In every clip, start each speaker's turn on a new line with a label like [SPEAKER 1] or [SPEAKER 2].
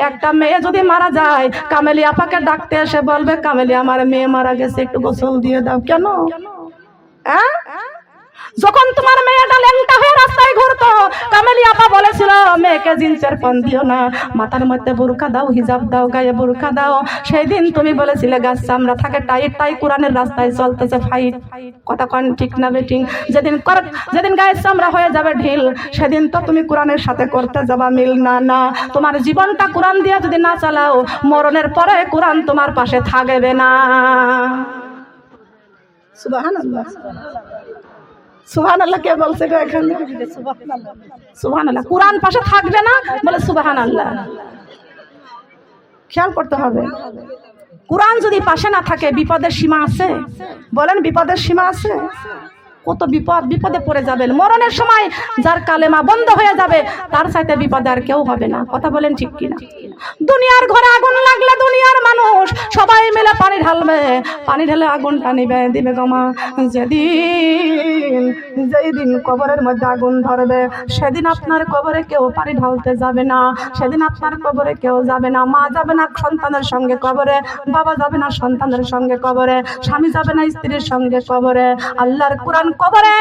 [SPEAKER 1] একটা মেয়ে যদি মারা যায়, কামেলি আপাকে ডাকতে এসে বলবে, কামেলি আমার মেয়ে মারা গেছে, একটু গোসল দিয়ে দাও। কেন? যখন তোমার মেয়েটা ল্যাংটা হয়ে রাস্তায় ঘুরতো, কামেলি আপা বলেছিল মেয়েকে জিন্সের পন দিও না, মাথার মধ্যে বোরকা দাও, হিজাব দাও, গায়ে বোরকা দাও। সেই দিন তুমি বলেছিলে গাছ চামড়া থাকে টাইট, তাই কোরআনের রাস্তায় চলতেছে ফাইট। কথা কন ঠিক না বেটিং? যেদিন গায়ের চামড়া হয়ে যাবে ঢিল, সেদিন তো তুমি কোরআনের সাথে করতে যাবা মিল। না না, তোমার জীবনটা কোরআন দিয়ে যদি না চালাও, মরণের পরে কোরআন তোমার পাশে থাকবে না। সুবহানাল্লাহ, সুবহানাল্লাহ। কে বলছে গো এখানে? সুবহানাল্লাহ। কোরআন পাশে থাকবে না বলে সুবহানাল্লাহ। খেয়াল করতে হবে, কোরআন যদি পাশে না থাকে বিপদের সীমা আছে? বলেন, বিপদের সীমা আছে? কত বিপদে পড়ে যাবেন। মরণের সময় যার কালেমা বন্ধ হয়ে যাবে, তার সাথে বিপদে আর কেউ হবে না। কথা বলেন ঠিক কিনা? দুনিয়ার ঘরে আগুন লাগলে দুনিয়ার মানুষ সবাই মিলে পানি ঢালবে, পানি ঢেলে আগুনটা নিবে দিবে গমা। যেই দিন কবরের মধ্যে আগুন ধরবে, সেদিন আপনার কবরে কেউ পানি ঢালতে যাবে না, সেদিন আপনার কবরে কেউ যাবে না। মা যাবে না সন্তানের সঙ্গে কবরে, বাবা যাবে না সন্তানের সঙ্গে কবরে, স্বামী যাবে না স্ত্রীর সঙ্গে কবরে। আল্লাহর কোরআন কবরে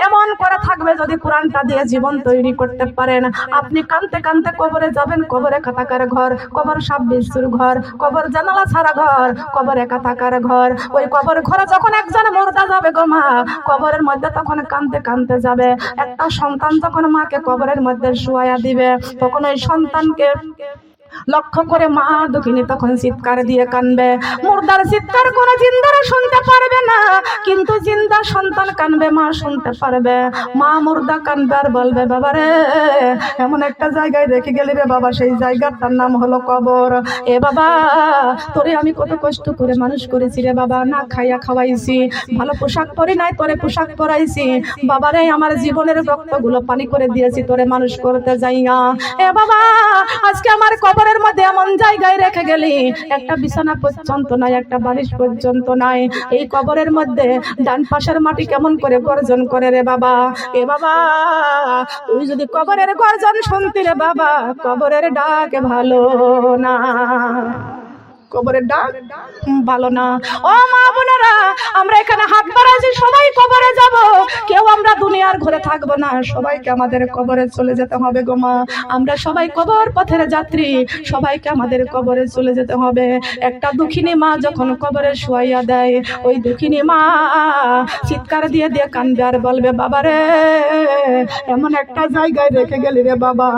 [SPEAKER 1] এমন করে থাকবে, যদি কোরআনটা দিয়ে জীবন তৈরি করতে পারেন, আপনি কানতে কানতে কবরে যাবেন। কবরে কাতাকার ঘর, কবর সাপ বিচ্ছুর ঘর, কবর জানালা ছাড়া ঘর, কবরে কাতাকার ঘর। ওই কবর ঘরে যখন একজন মুর্দা যাবে গো মা, কবরের মধ্যে তখন কানতে কানতে যাবে। একটা সন্তান যখন মাকে কবরের মধ্যে শুয়াইয়া দিবে, তখন ওই সন্তানকে লক্ষ্য করে মা দুঃখিনী তখন চিৎকার দিয়ে কানবে। মুর্দার চিৎকার কোনো জিন্দারা শুনতে পারবে না, কিন্তু জিন্দা সন্তান কানবে, মা শুনতে পারবে। মা মুর্দা কানবে আর বলবে, বাবা রে এমন একটা জায়গায় রেখে গেলি রে বাবা, সেই জায়গাটার নাম হলো কবর। এ বাবা, তোরে আমি কত কষ্ট করে মানুষ করেছি রে বাবা, না খাইয়া খাওয়াইছি, ভালো পোশাক পরি নাই, তোরে পোশাক পরাইছি। বাবা রে, আমার জীবনের রক্তগুলো পানি করে দিয়েছি তোরে মানুষ করতে যাইয়া। এ বাবা, আজকে আমার কবরের মধ্যে এমন জায়গায় রেখে গেলি, একটা বিছানা পর্যন্ত নাই, একটা বালিশ পর্যন্ত নাই। এই কবরের মধ্যে ডান পাশের মাটি কেমন করে গর্জন করে রে বাবা। এ বাবা, তুই যদি কবরের গর্জন শুনতি রে বাবা, কবরের ডাক ভালো না, কবরের ডাক ভালো না। ও মা বোনেরা, আমরা এখানে হাত বাড়াচ্ছি, সবাই কবরে যাব, কেউ আমরা দুনিয়ার ঘরে থাকবো না, সবাইকে আমাদের কবরে চলে যেতে হবে গো মা। আমরা সবাই কবর পথের যাত্রী, সবাইকে আমাদের কবরে চলে যেতে হবে। একটা দুঃখিনী মা যখন কবরে শুয়াইয়া দেয়, ওই দুঃখিনী মা চিৎকার দিয়ে দিয়ে কান্দবে আর বলবে, বাবা রে এমন একটা জায়গায় রেখে গেলি রে বাবা,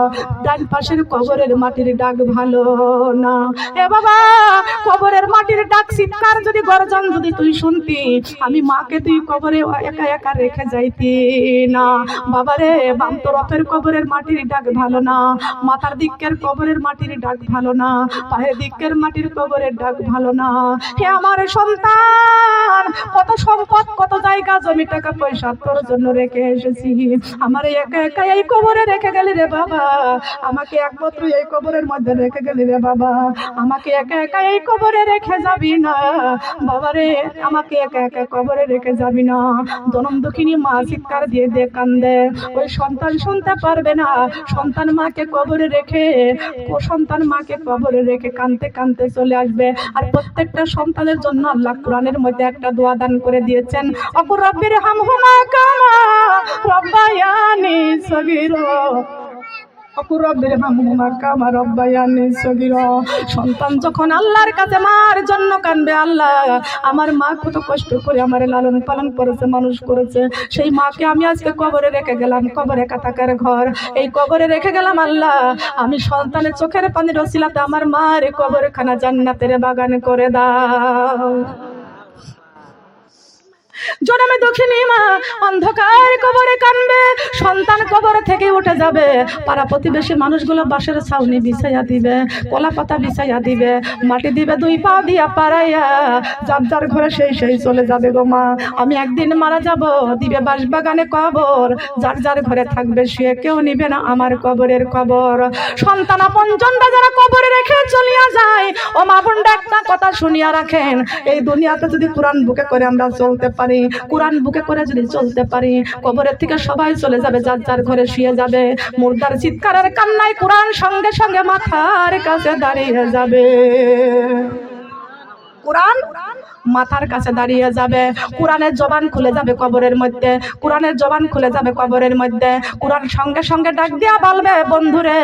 [SPEAKER 1] ডান পাশের কবরের মাটির ডাক ভালো না। এ বাবা, কবরের মাটির ডাক চিৎকার যদি গর্জন যদি তুই শুনতি, আমি মাকে তুই কবরে একা একা রেখে যাইতি না। বাবারে, বাম তরফের কবরের মাটির ডাক ভালো না, মাথার দিকের কবরের মাটির ডাক ভালো না, পায়ের দিকের মাটির কবরের ডাক ভালো না। হে আমার সন্তান, কত সম্পদ, কত জায়গা জমি টাকা পয়সা তোর জন্য রেখে এসেছি, আমার একা একা এই কবরে রেখে গেলি রে বাবা, আমাকে একমাত্র এই কবরের মধ্যে রেখে গেলি রে বাবা, আমাকে একা একা এই কবরে রেখে যাবি না বাবারে, আমাকে একা একা কবরে রেখে যাবি না। জনম দুঃখিনী মা চিৎকার দিয়ে দিয়ে কান্দে, ওই সন্তান শুনতে পারবে না, সন্তান মাকে কবরে রেখে কানতে কানতে চলে আসবে। আর প্রত্যেকটা সন্তানের জন্য আল্লাহ কোরআনের মধ্যে একটা দোয়া দান করে দিয়েছেন, অকুর রব্বির হামহুমা কামা রব্বায়ানি সগীরা, সন্তান যখন আল্লাহর কাছে মার জন্য কানবে, আল্লাহ আমার মা কত কষ্ট করে আমার লালন পালন করেছে, মানুষ করেছে, সেই মাকে আমি আজকে কবরে রেখে গেলাম, কবরে কাতাকার ঘর, এই কবরে রেখে গেলাম। আল্লাহ, আমি সন্তানের চোখের পানির ওসিলাতে আমার মার কবরখানা জান্নাতের বাগান করে দাও। জনমে দক্ষিণী মা অন্ধকার কবরে কানবে, সন্তান কবর থেকে উঠে যাবে, পাড়া প্রতিবেশী মানুষগুলো বাঁশের ছাউনি বিছাইয়া দিবে, কলা পাতা বিছাইয়া দিবে, মাটি দিবে দুই পা দিয়া পাড়াইয়া, যার যার ঘরে সেই সেই চলে যাবে গো মা। আমি একদিন মারা যাব, দিবে বাঁশ বাগানে কবর, যার যার ঘরে থাকবে শুয়ে, কেউ নিবে না আমার কবরের কবর। সন্তান আপনজনরা যারা কবরে রেখে চলিয়া যায়, ও মা বোনরা একটা কথা শুনিয়া রাখেন, এই দুনিয়াতে যদি কোরআন বুকে করে আমরা চলতে পারি পারি, কোরআন বুকে করে যদি চলতে পারি, কবরের থেকে সবাই চলে যাবে, যার যার ঘরে শুয়ে যাবে। মুর্দার চিৎকারের কান্নায় কোরআন সঙ্গে সঙ্গে মাথার কাছে দাঁড়িয়ে যাবে। কোরআন মাথার কাছে দাঁড়িয়ে যাবে। কোরআনের জবান খুলে যাবে কবরের মধ্যে, কোরআনের জবান খুলে যাবে কবরের মধ্যে। কোরআন সঙ্গে সঙ্গে ডাক দিয়া বলবে, বন্ধুরে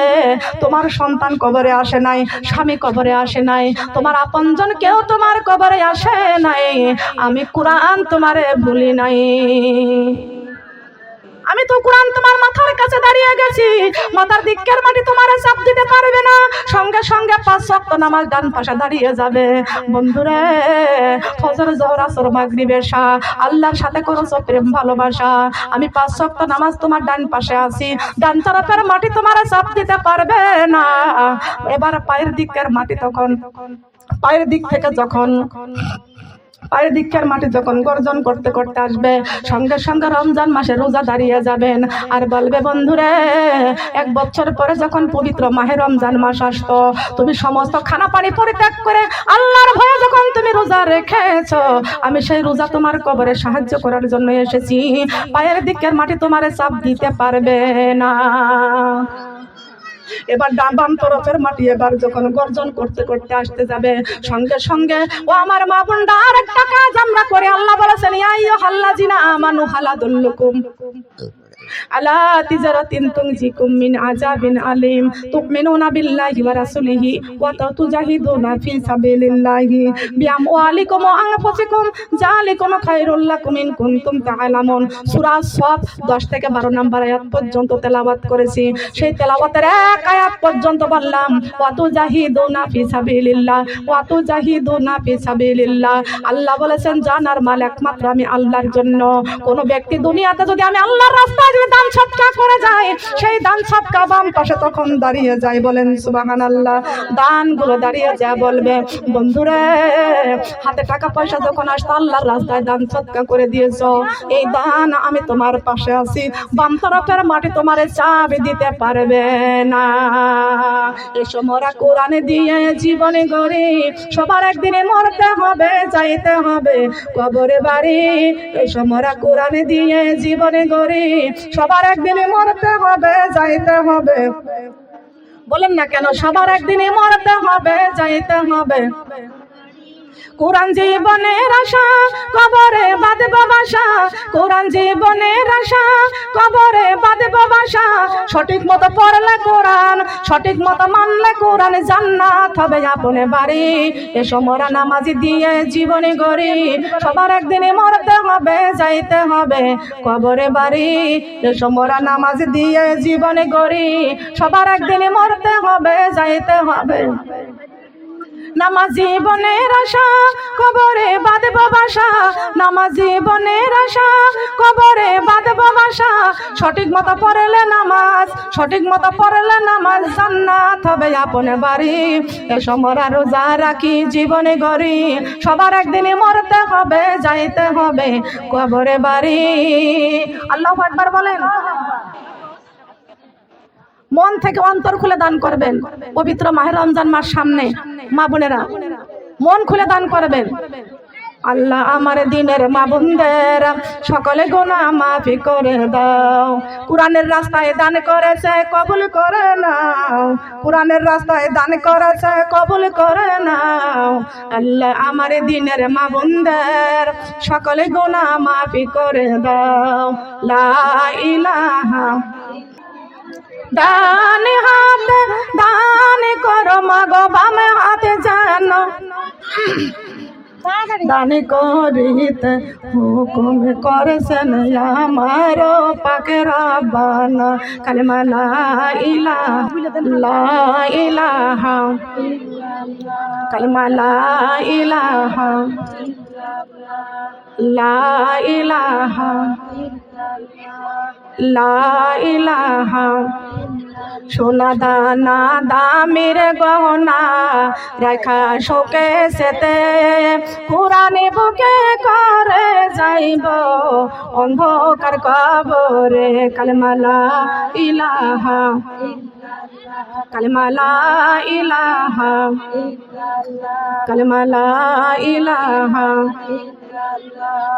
[SPEAKER 1] তোমার সন্তান কবরে আসে নাই, স্বামী কবরে আসে নাই, তোমার আপনজন কেউ তোমার কবরে আসে নাই, আমি কোরআন তোমারে ভুলি নাই। আমি তো কোরআন তোমার মাথার কাছে দাঁড়িয়ে গেছি, মাথার দিকের মাটি তোমার চাপ দিতে পারবে না। সঙ্গে সঙ্গে 5 ওয়াক্ত নামাজ ডান পাশে দাঁড়িয়ে যাবে। বন্ধুরে ফজর জোহর আসর মাগরিব এশা আল্লাহর সাথে করছো প্রেম ভালোবাসা, আমি 5 ওয়াক্ত নামাজ তোমার ডান পাশে আছি, ডান তরফের মাটি তোমার চাপ দিতে পারবে না। এবার পায়ের দিকের মাটি তখন, পায়ের দিক থেকে যখন পায়ের দিকের মাটি যখন গর্জন করতে করতে আসবে, সঙ্গে সঙ্গে রমজান মাসে রোজা দাঁড়িয়ে যাবেন আর বলবে, বন্ধুরে 1 বছর পরে যখন পবিত্র মাহে রমজান মাস আসতো, তুমি সমস্ত খানা পানি পরিত্যাগ করে আল্লাহর ভয়ে যখন তুমি রোজা রেখেছো, আমি সেই রোজা তোমার কবরে সাহায্য করার জন্য এসেছি, পায়ের দিকের মাটি তোমারে চাপ দিতে পারবে না। এবার ডান তরফের মাটি এবার যখন গর্জন করতে করতে আসতে যাবে, সঙ্গে সঙ্গে ও আমার মা বোনরা আরেকটা কাজ আমরা করে, আল্লাহ বলেছেন ইয়া আইয়ুহাল্লাযিনা আমানু হাল আদুল্লুকুম আলা তিজারাতিন তুনজিকুম মিন আযাবিন আলিম তুমিনুনা বিল্লাহি ওয়া রাসূলিহি ওয়া তুজাহিদুনা ফি সাবিলিল্লাহি বিআমওয়ালিকুম ওয়া আনফুসিকুম যালিকুম খায়রুল লাকুম ইন কুনতুম তা'লামুন। সূরা সফ 10 থেকে 12 নম্বর আয়াত পর্যন্ত তেলাওয়াত করেছি। সেই তেলাওয়াতের এক আয়াত পর্যন্ত বললাম ওয়া তুজাহিদুনা ফি সাবিলিল্লাহ, ওয়া তুজাহিদুনা ফি সাবিলিল্লাহ। আল্লাহ বলেছেন জানার মাল একমাত্র আমি আল্লাহর জন্য। কোন ব্যক্তি দুনিয়াতে যদি আমি আল্লাহর রাস্তায় দান সৎকা করে যায়, সেই দান সৎকা বাম পাশে তখন দাঁড়িয়ে যায়, বলেন সুবহানাল্লাহ। দানগুলো দাঁড়িয়ে যায়, বলবে বন্ধুরে হাতে টাকা পয়সা যখন আসতো আল্লাহর রাস্তায় দান সৎকা করে দিয়েছো, এই দান আমি তোমার পাশে আছি, বাম তরফের মাটি তোমারে চাবি দিতে পারবে না। এসো মোরা কোরআনে দিয়ে জীবনে গড়ি, সবার একদিনে মরতে হবে, যাইতে হবে কবরে বাড়ি। এসো মোরা কোরআনে দিয়ে জীবনে গড়ি, সবার একদিনে মরতে হবে, যাইতে হবে। বলেন না কেন, সবার একদিনে মরতে হবে, যাইতে হবে। কোরআন জীবনের আশা, কবরে বাঁধব বাসা, কোরআন জীবনের আশা, কবরে বাঁধব বাসা। সঠিক মতো পড়লে কোরআন, সঠিক মতো মানলে কোরআন, জান্নাত হবে আপনে বাড়ি। এসো মোরা নামাজি দিয়ে জীবনে গড়ি, সবার একদিনে মরতে হবে, যাইতে হবে কবরে বাড়ি। এসো মোরা নামাজি দিয়ে জীবনে গড়ি, সবার একদিনে মরতে হবে, যাইতে হবে। নামাজ জীবনের আশা, কবরে বাঁধব বাসা, নামাজ জীবনের আশা, কবরে বাঁধব বাসা। সঠিক মতো পড়লে নামাজ, সঠিক মতো পড়লে নামাজ, জান্নাত হবে আপনে বাড়ি। এসো মোরা রোজা রাখি জীবনে গড়ি, সবার একদিনে মরতে হবে, যাইতে হবে কবরে বাড়ি। আল্লাহু আকবার বলেন। মন থেকে অন্তর খুলে দান করবেন। পবিত্র মাহে রমজান মাস সামনে, মা বোনেরা মন খুলে দান করবেন। আল্লাহ আমার দিনের মা বোনদের সকলে গুনাহ মাফি করে দাও। কোরআনের রাস্তায় দান করেছে কবুল করে নাও, কোরআনের রাস্তায় দান করেছে কবুল করে নাও। আল্লাহ আমার দিনের মা বোনদের সকলে গুনাহ মাফি করে দাও। লা ইলাহা দান হাতে দান করো মাগো, বামে হাতে যেন দান করিতে হুকুম করেছেন আমার পাকে রাব্বানা। কালেমা লা ইলাহা, কালেমা লা ইলাহা, লা ইলাহা, লা ইলাহা। সোনা দানা দামের গহনা রাখা শোকেসেতে, কোরআনে বুকে করে যাইব অন্ধকার কবরে। কালেমা লা ইলাহা কালেমা লা ইলাহা, কালেমা লা ইলাহা।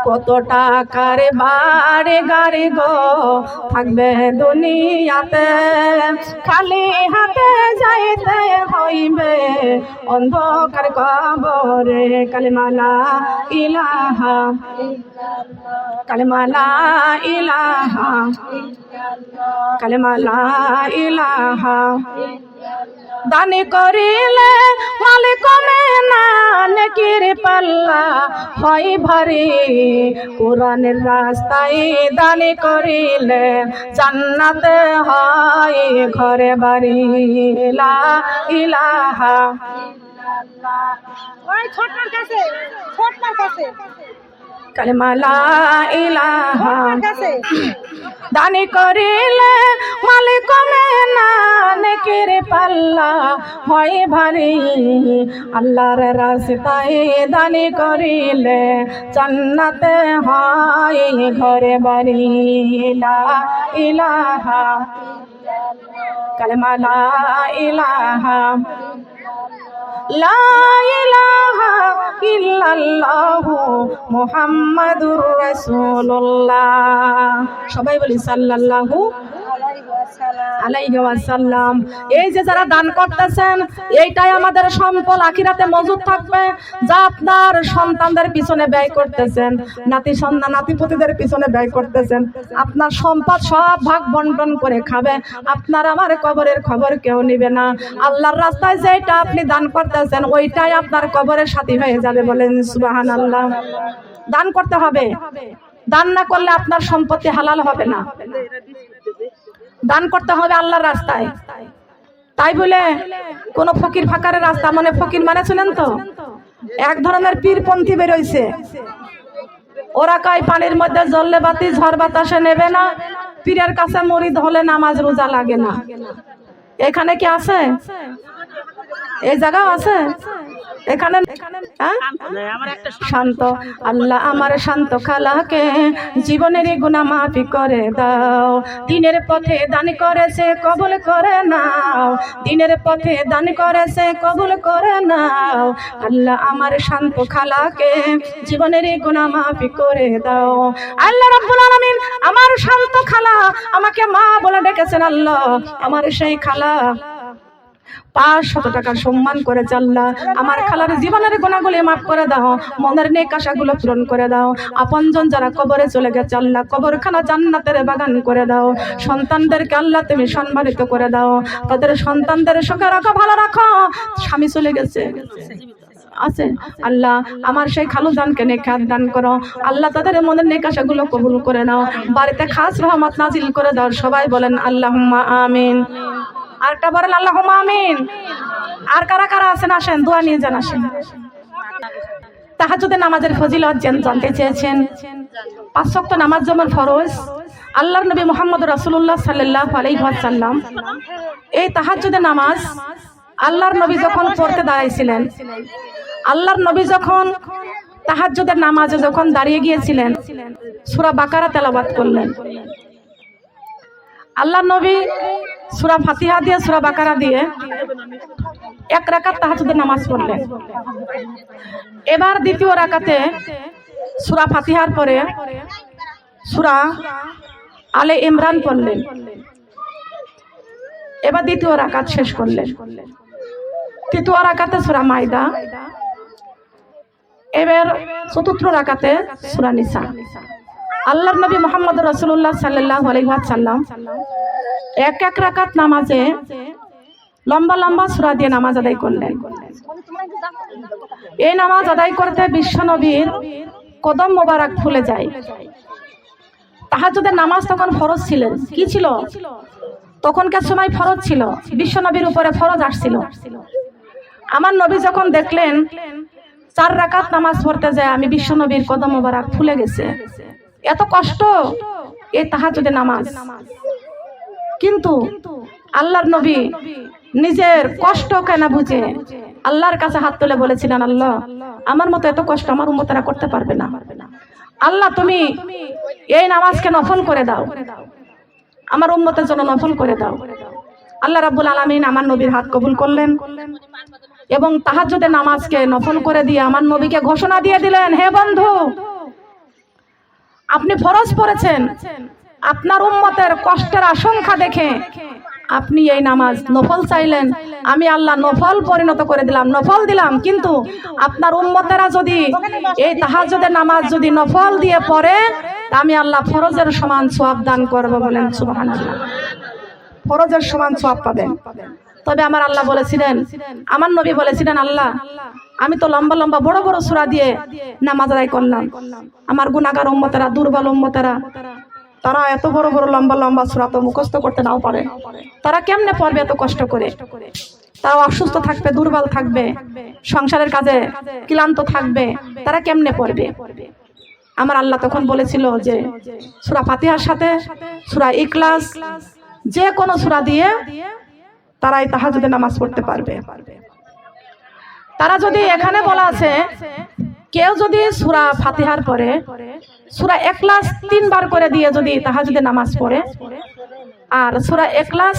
[SPEAKER 1] কত টাকার বাড়ি গাড়ি গো থাকবে দুনিয়াতে, খালি হাতে যাইতে হইবে অন্ধকার কবরে। কালেমা লা ইলাহা, কালেমা লা ইলাহা, কালেমা লা ইলাহা। দানি করিলে মালিক কমে না, নেকির পাল্লা হয় ভারী। কোরআনের রাস্তায় দানি করিলে জান্নাতে হয় ঘরে বাড়ি। লা ইলাহা,
[SPEAKER 2] ওই ছোটটার কাছে, ছোটটার কাছে,
[SPEAKER 1] কালেমা লা ইলাহা।
[SPEAKER 2] ছোটটার কাছে।
[SPEAKER 1] দানি করিলে মালিক কমে না, নেকির পাল্লা হয় ভারী। আল্লাহর রাস্তায় দানি করিলে জান্নাতে হয় ঘরে বাড়ি। লা ইলাহা, কালেমা লা ইলাহা, লা ইলাহা ইল্লাল্লাহু মুহাম্মাদুর রাসূলুল্লাহ। সবাই বলি সাল্লাল্লাহু আলাইহি ওয়াসাল্লাম। এই যে যারা দান করতেছেন, এইটাই আমাদের সম্পদ আখিরাতে মজুদ থাকবে। যা আপনার সন্তানদের পিছনে ব্যয় করতেছেন, নাতি সন্তান নাতিপতিদের পিছনে ব্যয় করতেছেন, আপনার সম্পদ সব ভাগ বন্টন করে খাবে। আপনার আমার কবরের খবর কেউ নেবে না। আল্লাহর রাস্তায় যেটা আপনি দান করতেছেন, ওইটাই আপনার কবরের সাথী হয়ে যাবে। বলেন সুবহানাল্লাহ। দান করতে হবে, দান না করলে আপনার সম্পত্তি হালাল হবে না। দান করতে হবে আল্লাহর রাস্তায়। তাই বলে কোন ফকির ফাকারের রাস্তা, মানে ফকির মানে ছিলেন তো এক ধরনের পীরপন্থী বেরোইছে। ওরা কয় পানির মধ্যে জ্বললে বাতি ঝড় বাতাসে নেবে না, পীরের কাছে মুরিদ হলে নামাজ রোজা লাগে না। এখানে কি আছে? এই জায়গাও আছে এখানে? শান্ত আল্লাহ আমার শান্ত খালাকে জীবনের গুনাহ মাফি করে দাও। দিনের পথে দান করেছে কবুল করে নাও, দিনের পথে দান করেছে কবুল করে নাও। আল্লাহ আমার শান্ত খালাকে জীবনের গুনাহ মাফি করে দাও। আল্লাহ রাব্বুল আলামিন আমার শান্ত খালা আমাকে মা বলে ডেকেছেন। আল্লাহ আমার সেই খালা 500 টাকার সম্মান করে আল্লাহ আমার খালার জীবনের গুনাহগুলো মাফ করে দাও, মনের নেক আশাগুলো পূরণ করে দাও। আপনজন যারা কবরে চলে গেছে আল্লাহ কবরখানা জান্নাতের বাগান করে দাও। সন্তানদেরকে আল্লাহ তুমি সম্মানিত করে দাও, তাদের সন্তানদের সুখে রাখো, ভালো রাখো। স্বামী চলে গেছে আছে আল্লাহ আমার সেই খালু জানকে নেক দান করো। আল্লাহ তাদের মনের নেক আশাগুলো কবুল করে নাও, বাড়িতে খাস রহমত নাজিল করে দাও। সবাই বলেন আল্লাহুম্মা আমিন। আরেকটা বলেন আল্লাহুম্মা আমিন। আর কারা কারা আছেন আসেন দোয়া নিয়ে যান। আসেন তাহাজ্জুদের নামাজের ফজিলত জানতে চেয়েছেন। 5 ওয়াক্ত নামাজ যেমন ফরজ, আল্লাহর নবী মুহাম্মদ রাসূলুল্লাহ সাল্লাল্লাহু আলাইহি ওয়াসাল্লাম এই তাহাজ্জুদের নামাজ আল্লাহর নবী যখন পড়তে দাঁড়াইছিলেন, আল্লাহর নবী যখন তাহাজ্জুদের নামাজে যখন দাঁড়িয়ে গিয়েছিলেন, সূরা বাকারা তেলাওয়াত করলেন। আল্লাহর নবী সূরা ফাতিহা দিয়ে সূরা বাকারা দিয়ে 1 রাকাত তাহাজ্জুদের নামাজ পড়লেন। এবার দ্বিতীয় রাকাতে সূরা ফাতিহার পরে সূরা আলে ইমরান পড়লেন। এবার দ্বিতীয় রাকাত শেষ করলেন। তৃতীয় রাকাতে সূরা মাইদা, এবার চতুর্থ রাকাতে সূরা নিসা। আল্লাহর নবী মুহাম্মদ রাসূলুল্লাহ সাল্লাল্লাহু আলাইহি ওয়াসাল্লাম 1 রাকাত নামাজে লম্বা লম্বা সূরা দিয়ে নামাজ আদায় করলেন। এই নামাজ আদায় করতে বিশ্ব নবীর কদম মোবারক ফুলে যায়। তাহাজ্জুদের নামাজ তখন ফরজ ছিলেন। কি ছিল? তখনকার সময় ফরজ ছিল, বিশ্ব নবীর উপরে ফরজ আসছিল। আমার নবী যখন দেখলেন 4 রাকাত নামাজ পড়তে যায় আমি বিশ্ব নবীর কদম মোবারক ফুলে গেছে, এত কষ্ট এই তাহাজ্জুদের নামাজ। কিন্তু আল্লাহর নবী নিজের কষ্ট কেন বুঝে আল্লাহর কাছে হাত তুলে বলেছিলেন, আল্লাহ আমার মতো এত কষ্ট আমার উম্মতেরা করতে পারবে না। আল্লাহ তুমি এই নামাজকে নফল করে দাও, আমার উম্মতের জন্য নফল করে দাও। আল্লাহ রাব্বুল আলামিন আমার নবীর হাত কবুল করলেন এবং তাহাজ্জুদের নামাজকে নফল করে দিয়ে আমার নবীকে ঘোষণা দিয়ে দিলেন, হে বন্ধু, আপনি ফরজ পড়েছেন, আপনার উম্মতের কষ্টের আশঙ্কা দেখে আপনি এই নামাজ নফল চাইলেন, আমি আল্লাহ নফল পরিণত করে দিলাম, নফল দিলাম, কিন্তু আপনার উম্মতেরা যদি এই তাহাজ্জুদের নামাজ যদি নফল দিয়ে পড়ে, আমি আল্লাহ ফরজের সমান সওয়াব দান করব। বলেন সুবহানাল্লাহ। ফরজের সমান সওয়াব পাবেন। তবে আমার আল্লাহ বলেছিলেন, আমার নবী বলেছিলেন, আল্লাহ আমি তো লম্বা লম্বা বড় বড় সূরা দিয়ে নামাজ আদায় করলাম, আমার গুনাহগার উম্মতেরা, দুর্বল উম্মতেরা, তারা এত বড় বড় লম্বা লম্বা সূরা তো মুখস্থ করতে নাও পারে, তারা কেমনে পড়বে এত কষ্ট করে? তারা অসুস্থ থাকবে, দুর্বল থাকবে, সংসারের কাজে ক্লান্ত থাকবে, তারা কেমনে পড়বে? আমার আল্লাহ তখন বলেছিল যে সূরা ফাতিহার সাথে সূরা ইখলাস যে কোনো সূরা দিয়ে তারা এই তাহাজ্জুদের নামাজ পড়তে পারবে। তারা যদি এখানে বলা আছে কেউ যদি সূরা ফাতিহার পরে সূরা ইখলাস 3 বার করে দিয়ে যদি তাহাজ্জুদের নামাজ পড়ে, আর সূরা ইখলাস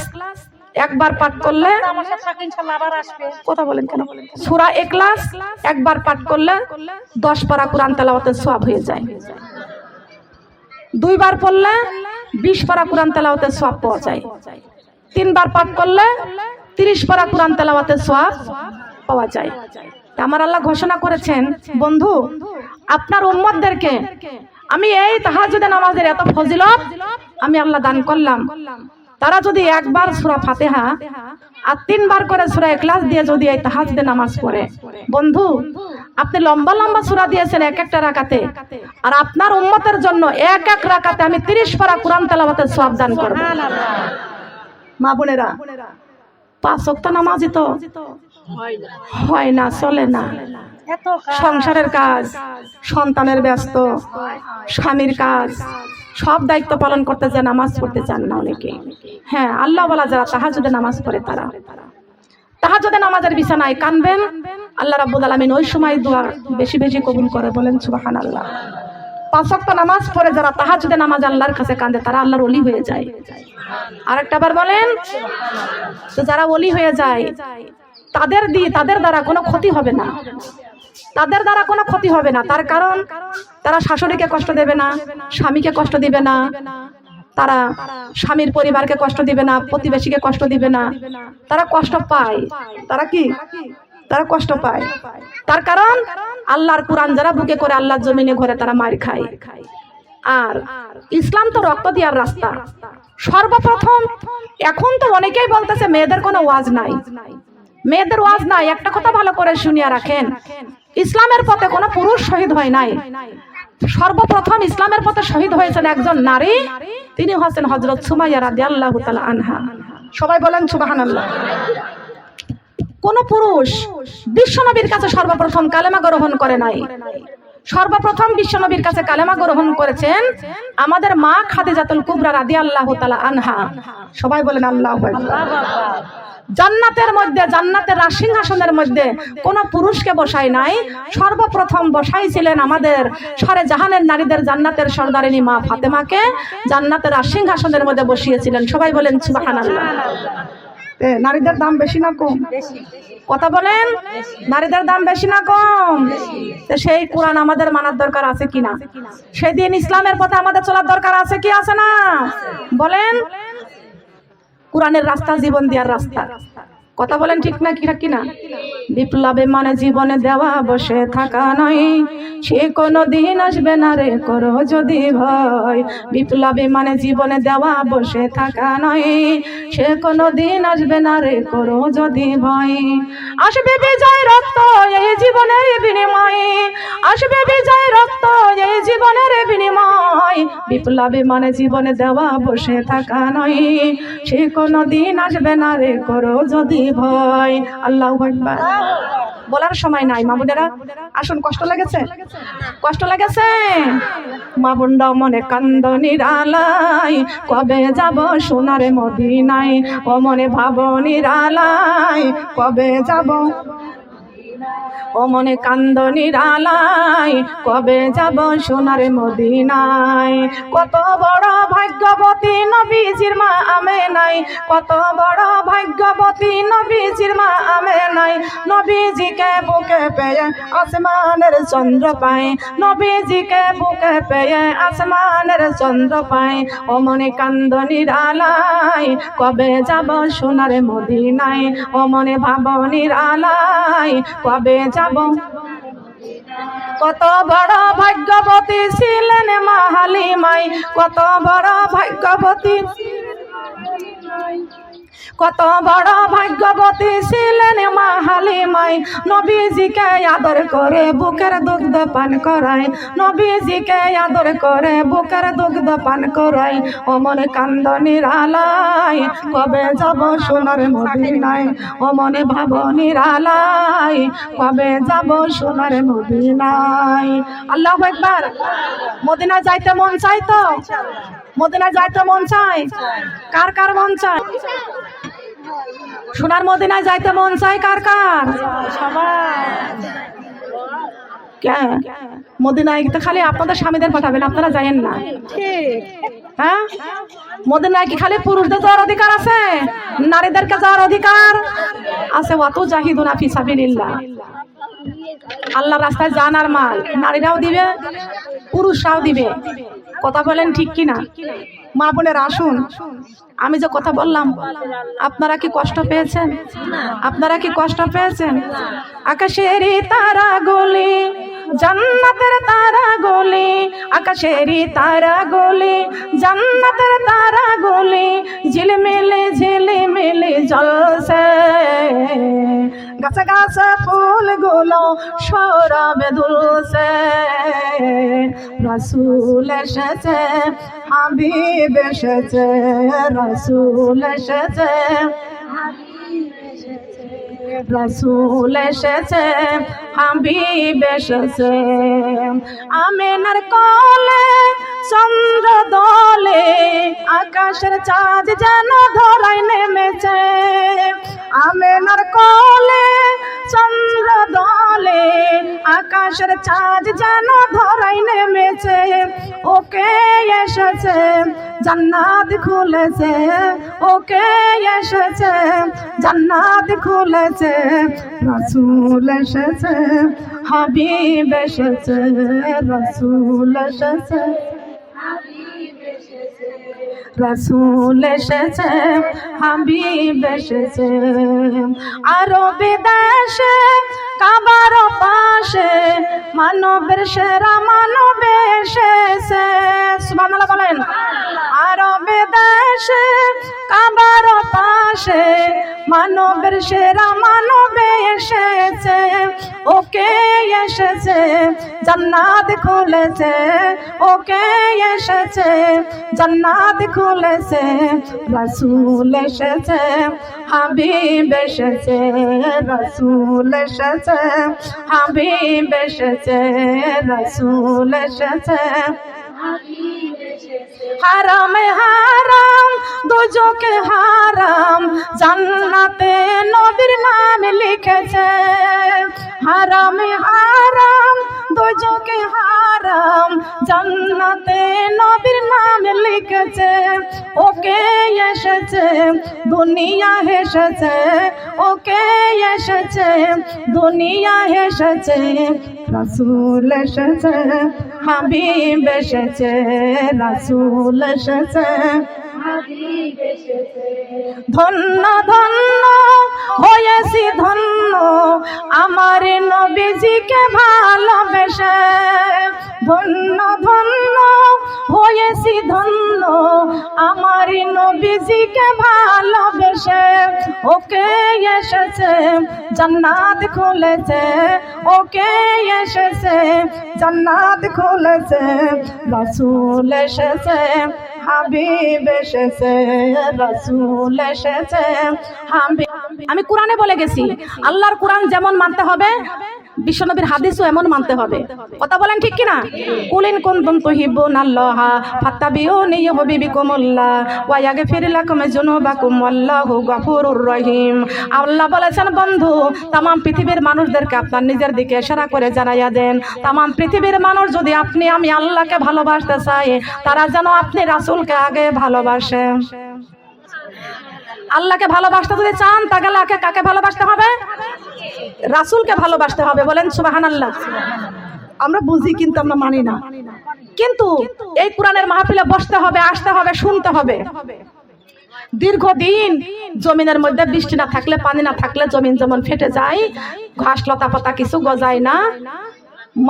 [SPEAKER 1] একবার পাঠ করলে, কথা বলেন কেন, সূরা ইখলাস একবার পাঠ করলে 10 পারা কোরআন তেলাওয়াতের সওয়াব হয়ে যায়। 2 বার পড়লে 20 পারা কোরআন তেলাওয়াতের সওয়াব পাওয়া যায়। 3 বার পাঠ করলে 30 পারা কোরআন তেলাওয়াতের সওয়াব পাওয়া যায়। আমার আল্লাহ ঘোষণা করেছেন, বন্ধু আপনার উম্মতদেরকে আমি এই তাহাজ্জুদের নামাজের এত ফজিলত আমি আল্লাহ দান করলাম, তারা যদি একবার সূরা ফাতিহা আর 3 বার করে সূরা ইখলাস দিয়ে যদি এই তাহাজ্জুদের নামাজ পড়ে, বন্ধু আপনি লম্বা লম্বা সূরা দিয়েছেন এক একটা রাকাতে, আর আপনার উম্মতের জন্য এক এক রাকাতে আমি 30 পারা কোরআন তেলাওয়াতের সওয়াব দান করব। মা বোনেরা, 5 ওয়াক্ত নামাজই তো হয় না, চলে না, সংসারের কাজ, সন্তানের ব্যস্ত, স্বামীর কাজ, সব দায়িত্ব পালন করতে যায়, নামাজ পড়তে চান না অনেকে। হ্যাঁ, আল্লাহ বলা যারা তাহাজ্জুদের নামাজ পড়ে তারা তাহাজ্জুদের নামাজের বিছানায় কানবেন, আল্লাহ রাব্বুল আলামিন ওই সময় দোয়া বেশি বেশি কবুল করে। বলেন সুবহানাল্লাহ। 5 ওয়াক্ত নামাজ পড়ে যারা তাহাজ্জুদের নামাজ আল্লাহর কাছে কাঁদে তারা আল্লাহর ওলি হয়ে যায়। আরেকটাবার বলেন, তো যারা ওলি হয়ে যায় তাদের দ্বারা কোনো ক্ষতি হবে না, তাদের দ্বারা কোনো ক্ষতি হবে না। তার কারণ তারা শাশুড়িকে কষ্ট দেবে না, স্বামীকে কষ্ট দিবে না, তারা স্বামীর পরিবারকে কষ্ট দিবে না, প্রতিবেশীকে কষ্ট দিবে না। তারা কষ্ট পায়, তারা কি, তারা কষ্ট পায়। তার কারণ আল্লাহর কোরআন যারা বুকে করে আল্লাহর জমিনে ঘরে তারা মার খায়। আর ইসলাম তো রক্ত দেওয়ার রাস্তা। সর্বপ্রথম এখন তো অনেকেই বলতেছে মেয়েদের কোনো ওয়াজ নাই, মেয়েদের ওয়াজ নাই। একটা কথা ভালো করে শুনিয়া রাখেন, ইসলামের পথে কোনো পুরুষ শহীদ হয় নাই। সর্বপ্রথম ইসলামের পথে শহীদ হয়েছেন একজন নারী, তিনি হচ্ছেন হযরত সুমাইয়া রাদিয়াল্লাহু তাআলা আনহা। সবাই বলেন সুবহানাল্লাহ। কোন পুরুষ বিশ্বনবীর কাছে সর্বপ্রথম কালেমা গ্রহণ করে নাই। সর্বপ্রথম বিশ্বনবীর কাছে কালেমা গ্রহণ করেছেন আমাদের মা খাদিজাতুল কুবরা রাদিয়াল্লাহু তাআলা আনহা। সবাই বলেন আল্লাহু আকবার। জান্নাতের মধ্যে, জান্নাতের রাজসিংহাসনের মধ্যে কোন পুরুষকে বসাই নাই, সর্বপ্রথম বসাইছিলেন আমাদের সারে জাহানের নারীদের জান্নাতের সর্দারিনী মা ফাতেমাকে জান্নাতের রাজসিংহাসনের মধ্যে বসিয়েছিলেন। সবাই বলেন সুবহানাল্লাহ। নারীদের দাম বেশি না কম? কথা বলেন, নারীদের দাম বেশি না কম? সেই কোরআন আমাদের মানার দরকার আছে কিনা? সেই দিন ইসলামের পথে আমাদের চলার দরকার আছে কি আছে না? বলেন। কোরআনের রাস্তা জীবন দেওয়ার রাস্তা। কথা বলেন ঠিক না কিনা? বিপ্লবে মানে জীবনে দেওয়া বসে থাকা নয়, সে কোনো দিন আসবে না রে করো যদি ভয়। বিপ্লবে মানে জীবনে দেওয়া বসে থাকা নয়, সে কোনো দিন আসবে না রে করো যদি ভয়। আসবে বিজয় রক্ত এই জীবনের বিনিময়ে, আসবে বিজয় রক্ত এই জীবনের বিনিময়। বিপ্লবে মানে জীবনে দেওয়া বসে থাকা নয়, সে কোনো দিন আসবে না রে করো যদি ভয়। আল্লাহু আকবার। বলার সময় নাই মা বোনেরা, আসুন। কষ্ট লেগেছে? কষ্ট লেগেছে? মা বোনরা মনে কান্দনি রালাই, কবে যাব সোনার মদিনায়, ও মনে ভাবনি রালাই, কবে যাব। ও মনে কান্দনির আলাই কবে যাব সোনার মদিনায়। কত বড় ভাগ্যবতী নবীজির মা আমেনাই, কত বড় ভাগ্যবতী নবীজির মা আমেনাই। নবীজিকে বুকে পেয়ে আসমানের চন্দ্র পায়, নবীজিকে বুকে পেয়ে আসমানের চন্দ্র পায়। ও মনে কান্দনির আলাই কবে যাব সোনার মদিনায়। ও মনে ভাবনির আলাই কবে যাব। কত বড় ভাগ্যবতী ছিলেন মা হালিমাই, কত বড় ভাগ্যবতী, কত বড় ভাগ্যবতী ছিলেন মা হালিমাই। নবীজিকে আদর করে বুকের দুগ্ধ পান করায়, নবীজিকে আদর করে বুকের দুগ্ধ পান করায়। ও মনে কান্দনির আলাই কবে যাব সোনার মদিনায়। ও মনে ভাবনির আলাই কবে যাব সোনার মদিনায়। আল্লাহু আকবার। মদিনা যাইতে মন চাই তো? মদিনা যাইতে মন চাই? কার কার মন চায়? সোনার মদিনায় যাইতে মন চায় কার কার? মদিনায় তো খালি আপনাদের স্বামীদের পাঠাবেন, আপনারা যাইেন না। হ্যাঁ, মদিনায় কি খালি পুরুষদের যাওয়ার অধিকার আছে? নারীদেরকে যাওয়ার অধিকার আছে। ওয়াত জাহিদুনা ফি সাবিলিল্লাহ, আল্লাহর রাস্তায় জান আর মাল নারীরাও দিবে, পুরুষরাও দিবে। কথা বলেন ঠিক কিনা? মা বোনের আসুন, আমি যে কথা বললাম আপনারা কি কষ্ট পেয়েছেন? আপনারা কি কষ্ট পেয়েছেন? আকাশেরই তারা গলি, জান্নাতের তারা গলি, আকাশেরই তারা গলি, জান্নাতের তারা গলি, ঝিলমিলে ঝিলমিলে জ্বলছে। গাছে গাছে ফুলগুলো সরাবে দুলছে। রাসূল এসেছে, হাবিব এসেছে, রাসূল এসেছে, রাসূল এসেছে, হাবিব এসেছে। আমেনার কোলে চন্দ্র দোলে, আকাশের চাঁদ যেন ধরায় নেমেছে। আমেনার কোলে চন্দ্র দোলে, আকাশের চাঁদ যেন ধরায় নেমেছে। ওকে এসেছে, জান্নাত খুলেছে, ওকে এসেছে, জান্নাত খুলেছে। রাসূল এসেছে, হাবিব এসেছে, রাসূল এসেছে, রাসূল এসেছে, হাবিব এসেছে। আরবে দেশে কাবার পাশে মানবের সেরা মানব এসেছে। সুবহানাল্লাহ বলেন। আরবে দেশে কাবার পাশে মানবের সেরা মানব এসেছে। ওকে এসেছে, জান্নাত খুলেছে, ওকে এসেছে, জান্নাত খুলেছে। রাসূল এসেছে, হাবিব এসেছে, রাসূল এসেছে, হাবিব এসেছে, রাসূল এসেছে। হারামে হারাম দোজখে হারাম, জান্নাতে নবীর নাম লিখেছে। হারামে হারাম দোজখে হারাম, জান্নাতে নবীর নাম লিখেছে। ওকে এসেছে, দুনিয়া হেসেছে, ওকে এসেছে, দুনিয়া হেসেছে। রাসূল এসেছে, হাবিব এসেছে, রাসূল এসেছে, হাবিব এসেছে। ধন্য ধন্য হয়েছি ধন্য আমার নবীজিকে ভালোবেসে। ধন্য ধন্য হয়েছি ধন্য আমার নবীজিকে ভালোবেসে। ওকে এসেছে, জান্নাত খুলেছে, ওকে এসেছে, জান্নাত খুলেছে। রাসূল এসেছে, হাবিব এসেছে, রাসূল এসেছে, হাবিব। আমি কোরআনে বলে গেছি, আল্লাহর কোরআন যেমন মানতে হবে বিশ্বনবীর হাদিসও এমন মানতে হবে। কথা বলেন ঠিক কিনা? কুলিন কুনতুম তুহিব্বুনাল্লাহা ফাত্তাবিউনি ইউহিব্বুকুমুল্লাহ ওয়া ইয়াগফির লাকুম যুনুবাকুম ওয়াল্লাহু গফুরুর রহিম। আল্লাহ বলেছেন, বন্ধু তামাম পৃথিবীর মানুষদেরকে আপনার নিজের দিকে ইশারা করে জানাইয়া দেন, তামাম পৃথিবীর মানুষ যদি আপনি আমি আল্লাহকে ভালোবাসতে চাই, তারা যেন আপনি রাসূলকে আগে ভালোবাসে। আল্লাহকে ভালোবাসতে যদি চান তাহলে কাকে ভালোবাসতে হবে? রাসূলকে ভালোবাসতে হবে। বলেন সুবহানাল্লাহ। আমরা বুঝি কিন্তু আমরা মানি না। কিন্তু এই কোরআনের মাহফিলে বসতে হবে, আসতে হবে, শুনতে হবে। দীর্ঘদিন জমিনের মধ্যে বৃষ্টি না থাকলে, পানি না থাকলে জমিন যেমন ফেটে যায়, ঘাস লতা পাতা কিছু গজায় না,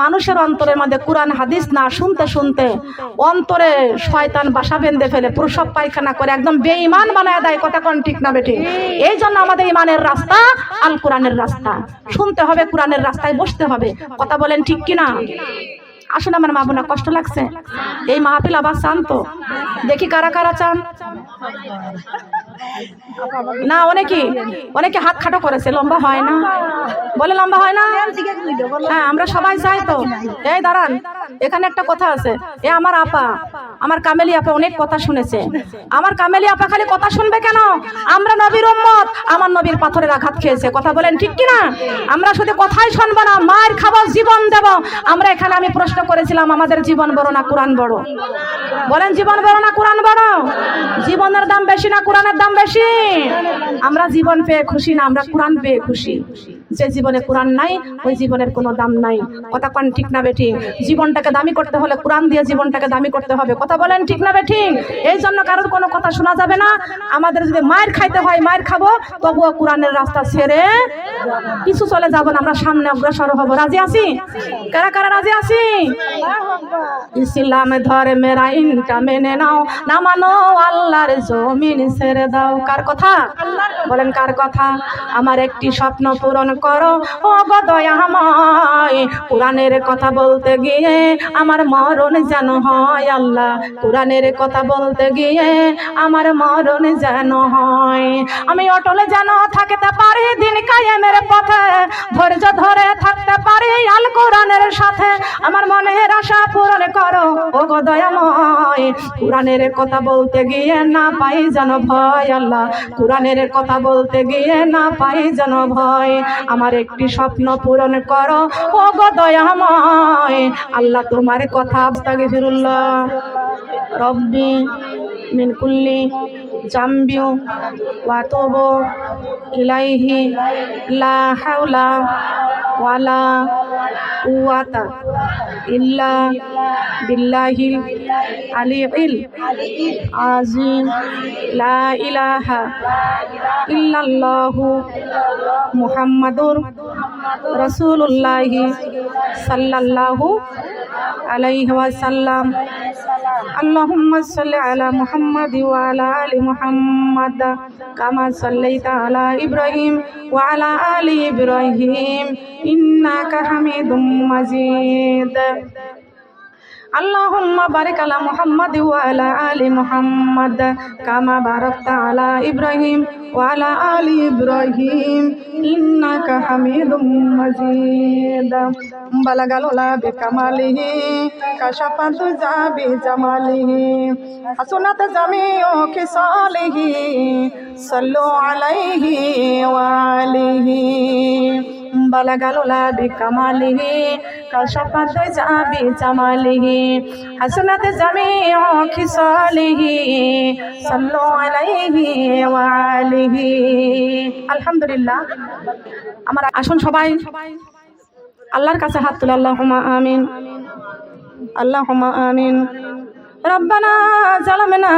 [SPEAKER 1] মানুষের অন্তরের মধ্যে কোরআন হাদিস না শুনতে শুনতে অন্তরে শয়তান বাসা বেঁধে ফেলে, প্রসব পায়খানা করে একদম বেঈমান বানায় দেয়। কথা কোন ঠিক না বেঠিক? এই জন্য আমাদের ইমানের রাস্তা আল কোরআনের রাস্তা, শুনতে হবে, কোরআনের রাস্তায় বসতে হবে। কথা বলেন ঠিক কিনা? আসুন আমার মা বোনা, কষ্ট লাগছে? এই মাহফিল আবার চান তো? দেখি কারা কারা চান। না, অনেকে হাত খাটো করেছে, লম্বা হয় না। বলে লম্বা হয় না? হ্যাঁ, আমরা সবাই চাই তো। এই দাঁড়ান, এখানে একটা কথা আছে। এ আমার আপা, আমার কামেলি আপা অনেক কথা শুনেছে। আমার কামেলি আপা খালি কথা শুনবে কেন? আমরা নবীর উম্মত, আমার নবীর পাথরের আঘাত খেয়েছে। কথা বলেন ঠিক কিনা? আমরা শুধু কথাই শুনবো না, মায়ের খাবো, জীবন দেব। আমরা এখানে আমি প্রশ্ন করেছিলাম, আমাদের জীবন বড় না কোরআন বড়? বলেন জীবন বড় না কোরআন বড়? জীবনের দাম বেশি না কোরআনের দাম বেশি? আমরা জীবন পেয়ে খুশি না, আমরা কোরআন পেয়ে খুশি। যে জীবনে কোরআন নাই ওই জীবনের কোনো দাম নাই। কথা কোন ঠিক না বেঠিক? জীবনটাকে দামি করতে হলে কোরআন দিয়ে জীবনটাকে দামি করতে হবে। কথা বলেন ঠিক না বেঠিক? এই জন্য কারোর কোনো কথা শোনা যাবে না। আমাদের যদি মায়ের খাইতে হয় মায়ের খাবো, তবুও কোরআনের রাস্তা ছেড়ে কিছু চলে যাব না, আমরা সামনে অগ্রসর হব। রাজি আছি? কারা কারা রাজি আছি? ইসলাম ধর্মের আইনটা মেনে নাও, না মানো আল্লাহর জমিন ছেড়ে দাও। কার কথা? বলেন কার কথা? আমার একটি স্বপ্ন পূরণ করো ও গো দয়াময়, কোরআনের কথা বলতে গিয়ে আমার মরণ যেন হয় আল্লাহ, কোরআনের কথা বলতে গিয়ে আমার মরণ যেন হয়। আমি অটলে যেন থাকতে পারি দিন কায়েমের পথে, ধৈর্য ধরে থাকতে পারি আল কোরআনের সাথে। আমার মনের আশা পূরণ করো ও গো দয়াময়, কোরআনের কথা বলতে গিয়ে না পাই যেন ভয় আল্লাহ, কোরআনের কথা বলতে গিয়ে না পাই যেন ভয়। আমার একটি স্বপ্ন পূরণ করো ও গো দয়াময় আল্লাহ, তোমার কথা। আস্তাগফিরুল্লাহ রব্বি মিন কুল্লি জামবি ওয়া তুবু ইলাইহি লা হাওলা ওয়ালা কুওয়াতা ইল্লা বিল্লাহিল আলিয়্যিল আযীম। লা ইলাহা ইল্লাল্লাহু মুহাম্মাদুর রাসূলুল্লাহ সাল্লাল্লাহু আলাইহি ওয়াসাল্লাম। আল্লাহুম্মা সাল্লি আলা মুহাম্মাদ ওয়া আলা আলি মুহাম্মাদ কামা সাল্লাইতা আলা ইব্রাহিম ওয়া আলা আলি ইব্রাহিম ইন্নাকা হামিদুম মাজিদ। আল্লাহুম্মা বারিক আলা মুহাম্মাদ ওয়া আলা আলি মুহাম্মাদ কামা বারাকতা আলা ইব্রাহিম ওয়া আলা আলি ইব্রাহিম ইন্নাকা হামিদুম মাজিদ। বালাগাল ওলা বিকামালিহি কাশাফাতু জাবি জামালিহি হাসনাত জামিউ খিসালিহি সাল্লু আলাইহি ওয়া আলিহি। বালাগাল ওলা বিকামালিহি কাশাফাতু জাবি জামালিহি হাসনাত জামিউ খিসালিহি সাল্লু আলাইহি ওয়া আলিহি। আলহামদুলিল্লাহ। আমার আসুন সবাই আল্লাহর কাছে হাত তুলে আল্লাহুম্মা আমিন, আল্লাহুম্মা আমিন। রব্বানা জালামনা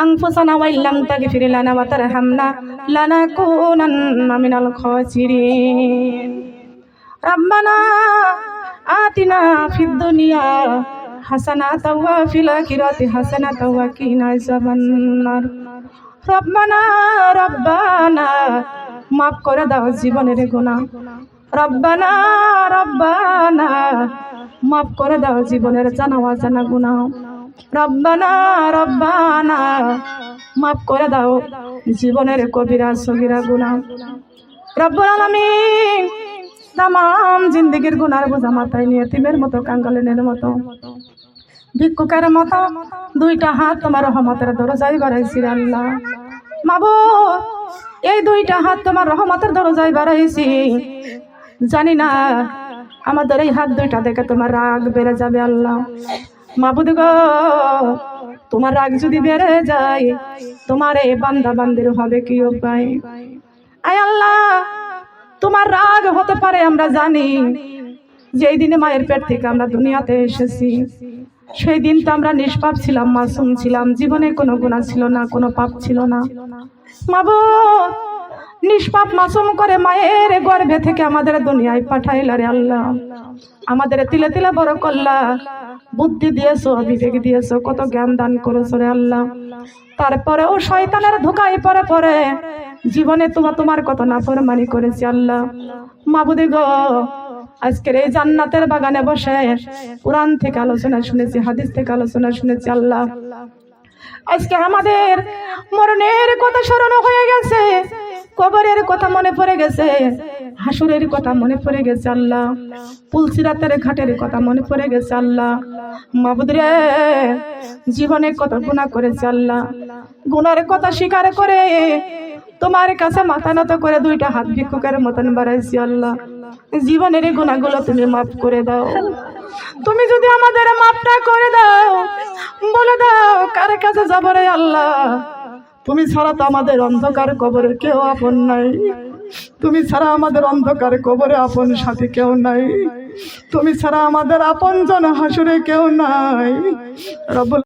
[SPEAKER 1] আনফুসানা ওয়া ইল্লাম তাগফির লানা ওয়া তারহামনা লানাকুনান্না মিনাল খাসিরিন। রব্বানা আতিনা ফিদ দুনিয়া হাসানাতাও ওয়া ফিল আখিরাতি হাসানাতাও ওয়া কিনা আযাবান্নার। রব্বানা মাফ করে দাও জীবনের গুনাহ। রব্বানা মাফ করে দাও জীবনের জানা অজানা গুনাহ। রব্বানা মাফ করে দাও জীবনের কবিরা সগীরা গুনাহ। রব্বুল আলামিন তামাম জিন্দেগির গুনার বোঝা মাথায় নিয়ে তিমের মতো কাঙ্গালিনের মতো ভিক্ষুকের মতো দুইটা হাত তোমার রহমতের দরজায় বাড়াইছি রে আল্লাহ। মাবুদ, এই দুইটা হাত তোমার রহমতের দরজায় বাড়াইছি, জানি না আমাদের এই হাত দুইটা দেখে তোমার রাগ বেড়ে যাবে আল্লাহ। মাবুদ গো, তোমার রাগ যদি বেড়ে যায় তোমার এই বান্দা বান্দির হবে কি উপায়? আয় আল্লাহ, তোমার রাগ হতে পারে আমরা জানি, যেই দিনে মায়ের পেট থেকে আমরা দুনিয়াতে এসেছি সেই দিন তো আমরা নিষ্পাপ ছিলাম, মাসুম ছিলাম, জীবনে কোনো গুনাহ ছিল না, কোনো পাপ ছিল না। মাবুদ, নিষ্পাপ মাসুম করে মায়ের গর্ভে থেকে আমাদের দুনিয়ায় পাঠাইলা রে আল্লাহ। আমাদের তিলে তিলে বড় করলা, বুদ্ধি দিয়েছো, বিবেক দিয়েছো, কত জ্ঞান দান করেছো রে আল্লাহ। তারপরে ও শয়তানের ধোকায় পরে পরে জীবনে তোমার কত নাফরমানি করেছি আল্লাহ। মাবুদ গো, আজকের এই জান্নাতের বাগানে বসে কোরআন থেকে আলোচনা শুনেছি, হাদিস থেকে আলোচনা শুনেছি আল্লাহ। আজকে আমাদের মরণের কথা স্মরণ হয়ে গেছে, কবরের কথা মনে পড়ে গেছে, হাসুরের কথা মনে পড়ে গেছে আল্লাহ, পুলসিরাতের ঘাটের কথা মনে পড়ে গেছে আল্লাহ। মাবুদ রে, জীবনে কত গুনাহ করেছে আল্লাহ, গুনার কথা স্বীকার করে তোমার কাছে মাথা নত করে দুইটা হাত ভিক্ষুকের মতন বাড়াইছি আল্লাহ। জীবনের গুনাহগুলো তুমি মাফ করে দাও। তুমি যদি আমাদের মাফটা করে দাও, বলে দাও কার কাছে যাবো রে আল্লাহ? তুমি ছাড়া তো আমাদের অন্ধকার কবরে কেউ আপন নাই, তুমি ছাড়া আমাদের অন্ধকার কবরে আপন সাথী কেউ নাই, তুমি ছাড়া আমাদের আপন জন হাসুরে কেউ নাই। রব্বুল